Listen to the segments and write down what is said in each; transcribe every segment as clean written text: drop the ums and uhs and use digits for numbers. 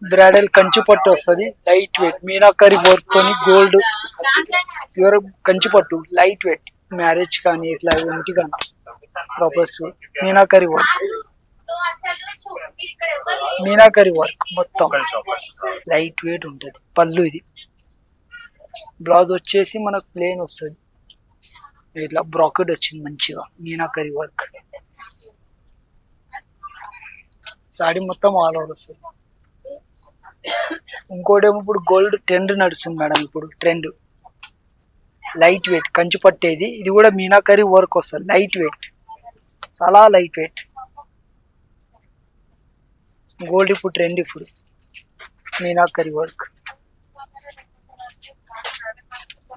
Bridal Kanchi పట్టు వస్తుంది, light weight meenakari work తోని గోల్డ్ ప్యూర్ కంచి పట్టు, లైట్ వెయిట్ మ్యారేజ్ కానీ ఇట్లా ఇంటి కానీ purpose. Meenakari work, meenakari work మొత్తం లైట్ వెయిట్ ఉంటది. పళ్ళు ఇది. బ్లౌజ్ వచ్చేసి మనకు ప్లేన్ వస్తుంది, ఇట్లా బ్రాకెట్ వచ్చింది మంచిగా మీనాకరి వర్క్. సాడీ మొత్తం ఆల్ ఓవర్ వస్తుంది. ఇంకోటేమో ఇప్పుడు గోల్డ్ ట్రెండ్ నడుస్తుంది మేడం, ఇప్పుడు ట్రెండ్ లైట్ వెయిట్ కంచి పట్టేది. ఇది కూడా మీనాకరి వర్క్ వస్తుంది, లైట్ వెయిట్, చాలా లైట్ వెయిట్ గోల్డ్ ఇప్పుడు ట్రెండ్. ఇప్పుడు మీనాకరి వర్క్,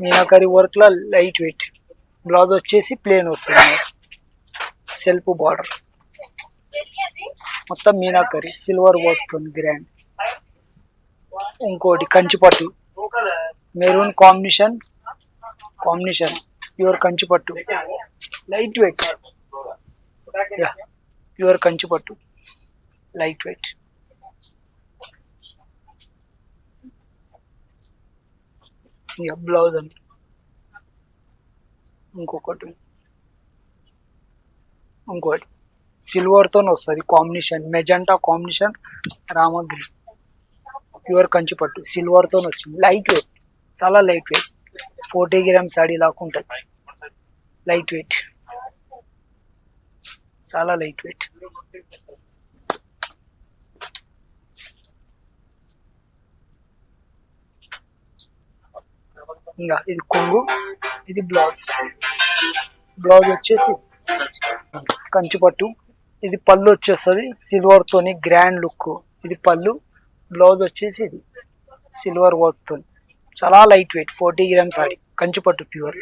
మీనాకరి వర్క్ లో లైట్ వెయిట్. బ్లౌజ్ వచ్చేసి ప్లేన్ వస్తుంది, సెల్ఫ్ బార్డర్ మొత్తం మీనాకరి సిల్వర్ వర్క్ తో గ్రాండ్. ఇంకోటి కంచిపట్టు మెరూన్ కాంబినేషన్, ప్యూర్ కంచిపట్టు లైట్ వెయిట్, ప్యూర్ కంచిపట్టు లైట్ వెయిట్. ఇక బ్లౌజ్ అండి. ఇంకోటి సిల్వర్ తో వస్తుంది combination, magenta combination, Rama green, pure కంచిపట్టు సిల్వర్ తో వచ్చింది. లైట్ వెయిట్, చాలా లైట్ వెయిట్, 40 గ్రామ్ సాడీ లాగా ఉంటుంది. లైట్ వెయిట్, చాలా లైట్ వెయిట్. ఇంకా ఇది కొంగు, ఇది బ్లౌజ్. బ్లౌజ్ వచ్చేసి కంచిపట్టు. ఇది పళ్ళు వచ్చేస్తుంది సిల్వర్ తోని గ్రాండ్ లుక్. ఇది పళ్ళు, బ్లౌజ్ వచ్చేసి ఇది సిల్వర్ వర్క్ తోని చాలా లైట్ వెయిట్, 40 గ్రామ్స్ సాడీ కంచిపట్టు ప్యూర్.